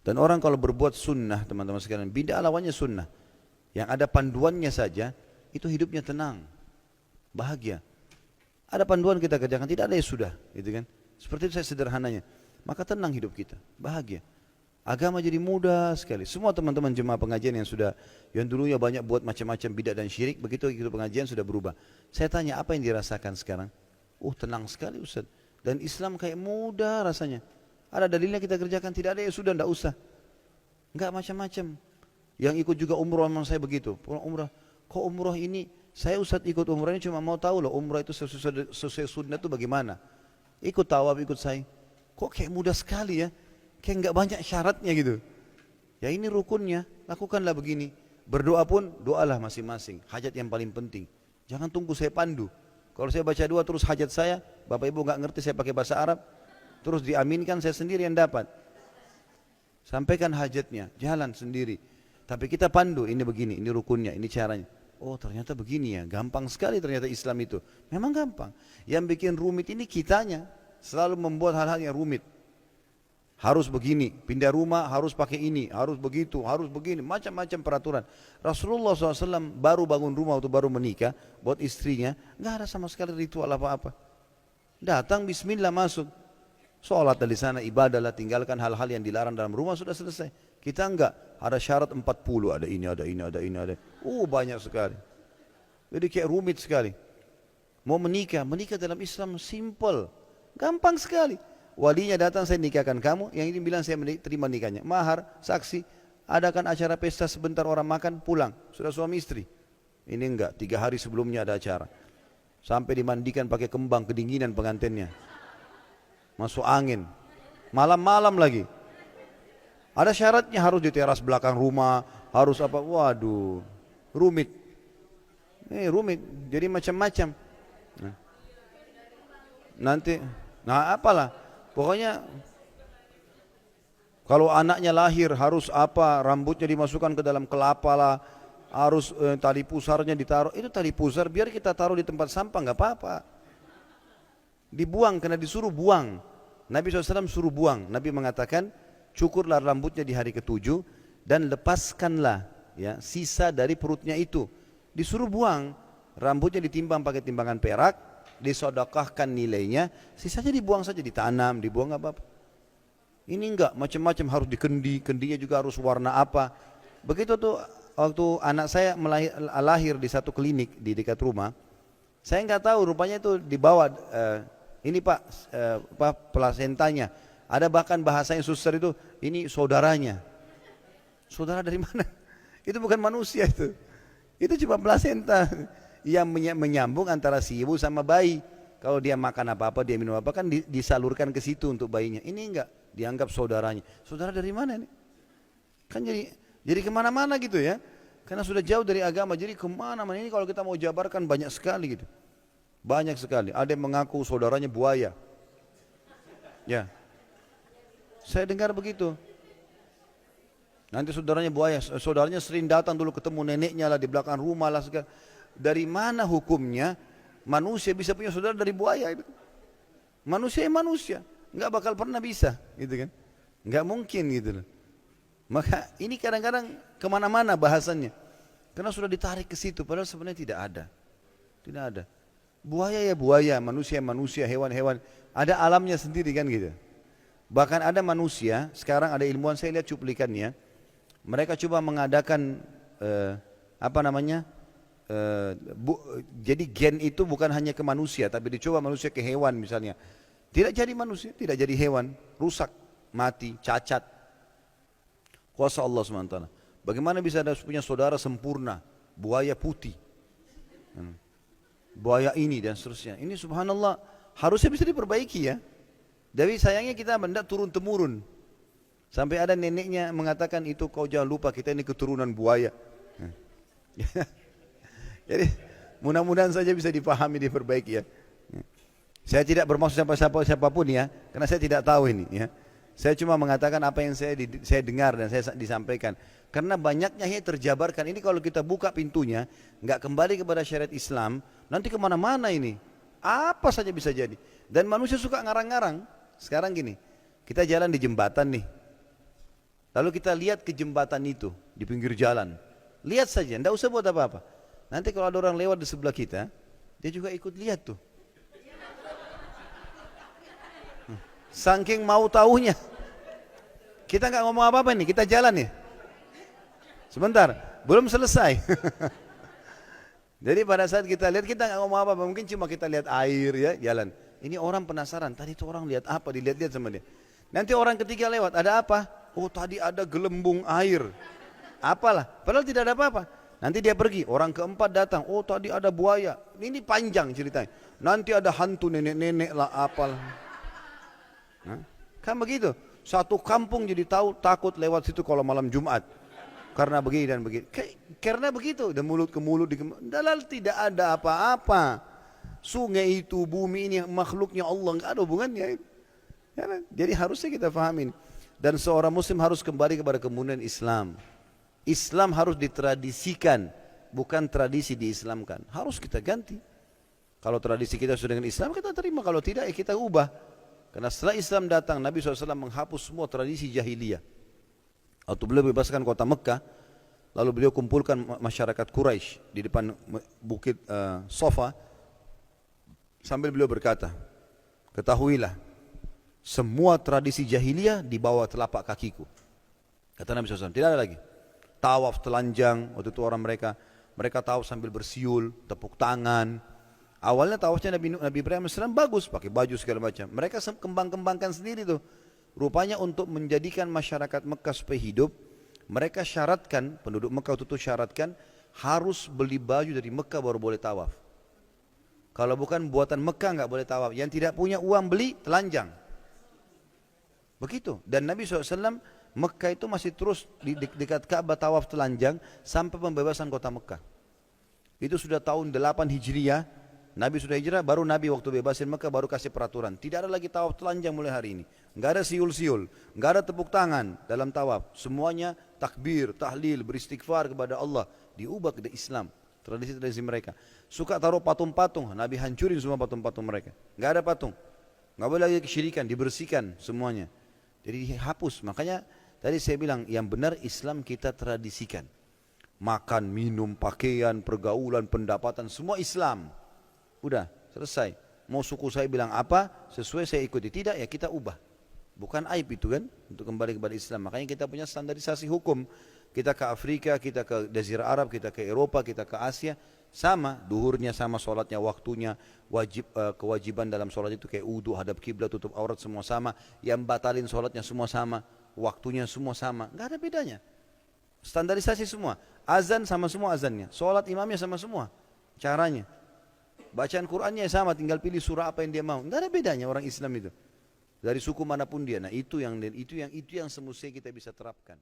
Dan orang kalau berbuat sunnah, teman-teman sekalian, bid'ah lawannya sunnah. Yang ada panduannya saja, itu hidupnya tenang, bahagia. Ada panduan kita kerjakan, tidak ada ya sudah, gitu kan? Seperti itu saya sederhananya. Maka tenang hidup kita, bahagia. Agama jadi mudah sekali. Semua teman-teman jemaah pengajian yang dulunya banyak buat macam-macam bidah dan syirik, begitu ikut pengajian sudah berubah. Saya tanya apa yang dirasakan sekarang? Tenang sekali Ustaz. Dan Islam kayak mudah rasanya. Ada dalilnya kita kerjakan, tidak ada ya sudah, tidak usah. Enggak macam-macam. Yang ikut juga umroh memang saya begitu. Pulang umrah, kok umroh ini? Saya Ustaz ikut umrah ini cuma mau tahu loh umrah itu sesuai sunnah itu bagaimana. Ikut tawaf, ikut saya. Kok kayak mudah sekali ya? Kayak enggak banyak syaratnya gitu. Ya ini rukunnya, lakukanlah begini. Berdoa pun doalah masing-masing. Hajat yang paling penting. Jangan tunggu saya pandu. Kalau saya baca doa terus hajat saya, Bapak Ibu enggak ngerti saya pakai bahasa Arab, terus diaminkan saya sendiri yang dapat. Sampaikan hajatnya, jalan sendiri. Tapi kita pandu, ini begini, ini rukunnya, ini caranya. Ternyata begini ya, gampang sekali ternyata Islam itu. Memang gampang. Yang bikin rumit ini kitanya, selalu membuat hal-hal yang rumit. Harus begini, pindah rumah harus pakai ini, harus begitu, harus begini, macam-macam peraturan. Rasulullah SAW baru bangun rumah waktu baru menikah, buat istrinya, nggak ada sama sekali ritual apa-apa. Datang Bismillah masuk, sholat dari sana, ibadah lah, tinggalkan hal-hal yang dilarang dalam rumah sudah selesai. Kita enggak, ada syarat 40, ada ini, ada ini, ada ini, ada. Banyak sekali. Jadi kayak rumit sekali. Mau menikah dalam Islam simple, gampang sekali. Walinya datang, saya nikahkan kamu, yang ini bilang saya terima nikahnya. Mahar, saksi, adakan acara pesta sebentar orang makan, pulang. Sudah suami istri. Ini enggak, 3 hari sebelumnya ada acara. Sampai dimandikan pakai kembang, kedinginan pengantinnya. Masuk angin. Malam-malam lagi. Ada syaratnya harus di teras belakang rumah, harus apa, waduh, rumit. Rumit, jadi macam-macam. Apalah. Pokoknya kalau anaknya lahir harus apa, rambutnya dimasukkan ke dalam kelapa lah, harus tali pusarnya ditaruh. Itu tali pusar biar kita taruh di tempat sampah nggak apa-apa. Dibuang karena disuruh buang. Nabi SAW suruh buang. Nabi mengatakan cukurlah rambutnya di hari ke-7 dan lepaskanlah ya sisa dari perutnya itu. Disuruh buang, rambutnya ditimbang pakai timbangan perak, disodokahkan nilainya, sisanya dibuang saja, ditanam, dibuang nggak apa-apa. Ini enggak, macam-macam harus dikendi, kendinya juga harus warna apa. Begitu tuh waktu anak saya lahir di satu klinik di dekat rumah, saya nggak tahu rupanya itu dibawa ini Pak, plasentanya. Ada bahkan bahasa yang suster itu, ini saudaranya. Saudara dari mana? Itu bukan manusia itu. Itu cuma plasenta yang menyambung antara si ibu sama bayi. Kalau dia makan apa-apa, dia minum apa, kan disalurkan ke situ untuk bayinya. Ini enggak, dianggap saudaranya. Saudara dari mana ini? Kan jadi kemana-mana gitu ya. Karena sudah jauh dari agama, jadi kemana-mana. Ini kalau kita mau jabarkan banyak sekali gitu. Banyak sekali. Ada yang mengaku saudaranya buaya. Ya, saya dengar begitu. Nanti saudaranya buaya, saudaranya sering datang dulu ketemu neneknya lah di belakang rumah lah segala. Dari mana hukumnya manusia bisa punya saudara dari buaya itu? Manusia ya manusia, nggak bakal pernah bisa, gitu kan? Nggak mungkin gitu loh. Maka ini kadang-kadang kemana-mana bahasannya, karena sudah ditarik ke situ, padahal sebenarnya tidak ada, tidak ada. Buaya ya buaya, manusia ya manusia, hewan-hewan, ada alamnya sendiri kan gitu. Bahkan ada manusia, sekarang ada ilmuwan saya lihat cuplikannya, mereka coba mengadakan jadi gen itu bukan hanya ke manusia, tapi dicoba manusia ke hewan misalnya. Tidak jadi manusia, tidak jadi hewan, rusak, mati, cacat. Kuasa Allah SWT. Bagaimana bisa ada punya saudara sempurna, buaya putih, buaya ini dan seterusnya. Ini subhanallah, harusnya bisa diperbaiki ya. Tapi sayangnya kita benda turun-temurun. Sampai ada neneknya mengatakan itu kau jangan lupa kita ini keturunan buaya. Jadi mudah-mudahan saja bisa dipahami, diperbaiki ya. Saya tidak bermaksud siapapun ya, karena saya tidak tahu ini ya. Saya cuma mengatakan apa yang saya dengar dan saya disampaikan. Karena banyaknya yang terjabarkan ini kalau kita buka pintunya, nggak kembali kepada syariat Islam, nanti kemana-mana ini. Apa saja bisa jadi. Dan manusia suka ngarang-ngarang. Sekarang gini, kita jalan di jembatan nih. Lalu kita lihat ke jembatan itu di pinggir jalan. Lihat saja, tidak usah buat apa-apa. Nanti kalau ada orang lewat di sebelah kita, dia juga ikut lihat tuh. Saking mau tahunya. Kita nggak ngomong apa-apa nih, kita jalan nih. Sebentar, belum selesai. Jadi pada saat kita lihat, kita nggak ngomong apa-apa, mungkin cuma kita lihat air ya, jalan. Ini orang penasaran, tadi itu orang lihat apa, dilihat-lihat sama dia. Nanti orang ketiga lewat, ada apa? Oh tadi ada gelembung air. Apalah, padahal tidak ada apa-apa. Nanti dia pergi, orang keempat datang, oh tadi ada buaya. Ini panjang ceritanya. Nanti ada hantu nenek-nenek lah, apalah. Nah, kan begitu. Satu kampung jadi tahu, takut lewat situ kalau malam Jumat. Karena begini dan begini. Karena begitu, dan mulut ke mulut. Dalal tidak ada apa-apa. Sungai itu, bumi ini makhluknya Allah, nggak ada hubungannya. Ya, jadi harusnya kita pahamin. Dan seorang muslim harus kembali kepada kemuliaan Islam. Islam harus ditradisikan, bukan tradisi diislamkan. Harus kita ganti. Kalau tradisi kita sudah dengan Islam, kita terima. Kalau tidak, ya kita ubah. Karena setelah Islam datang, Nabi SAW menghapus semua tradisi jahiliyah. Waktu beliau bebaskan kota Mekah, lalu beliau kumpulkan masyarakat Quraisy di depan bukit Sofa, sambil beliau berkata, ketahuilah, semua tradisi jahiliyah di bawah telapak kakiku. Kata Nabi SAW, tidak ada lagi. Tawaf telanjang, waktu itu orang mereka tawaf sambil bersiul, tepuk tangan. Awalnya tawafnya Nabi Ibrahim AS bagus, pakai baju segala macam. Mereka kembang-kembangkan sendiri tuh. Rupanya untuk menjadikan masyarakat Mekah supaya hidup, mereka syaratkan, penduduk Mekah itu syaratkan, harus beli baju dari Mekah baru boleh tawaf. Kalau bukan buatan Mekah nggak boleh tawaf. Yang tidak punya uang beli, telanjang. Begitu. Dan Nabi SAW, Mekah itu masih terus di dekat Ka'bah tawaf telanjang sampai pembebasan kota Mekah. Itu sudah tahun 8 Hijriah, Nabi sudah hijrah, baru Nabi waktu bebasin Mekah baru kasih peraturan. Tidak ada lagi tawaf telanjang mulai hari ini. Enggak ada siul-siul, enggak ada tepuk tangan dalam tawaf. Semuanya takbir, tahlil, beristighfar kepada Allah. Diubah ke Islam, tradisi-tradisi mereka. Suka taruh patung-patung, Nabi hancurin semua patung-patung mereka. Enggak ada patung. Enggak boleh lagi kesyirikan, dibersihkan semuanya. Jadi dihapus. Makanya tadi saya bilang yang benar Islam kita tradisikan. Makan, minum, pakaian, pergaulan, pendapatan, semua Islam. Udah, selesai. Mau suku saya bilang apa, sesuai saya ikuti. Tidak, ya kita ubah. Bukan aib itu kan, untuk kembali kepada Islam. Makanya kita punya standarisasi hukum. Kita ke Afrika, kita ke Jazirah Arab, kita ke Eropa, kita ke Asia. Sama, duhurnya sama, sholatnya, waktunya, kewajiban dalam sholat itu kayak wudu, hadap kiblat, tutup aurat semua sama. Yang batalin sholatnya semua sama, waktunya semua sama. Nggak ada bedanya. Standarisasi semua. Azan sama semua azannya. Sholat imamnya sama semua. Caranya. Bacaan Qur'annya sama, tinggal pilih surah apa yang dia mau. Nggak ada bedanya orang Islam itu. Dari suku manapun dia. Nah itu yang semestinya kita bisa terapkan.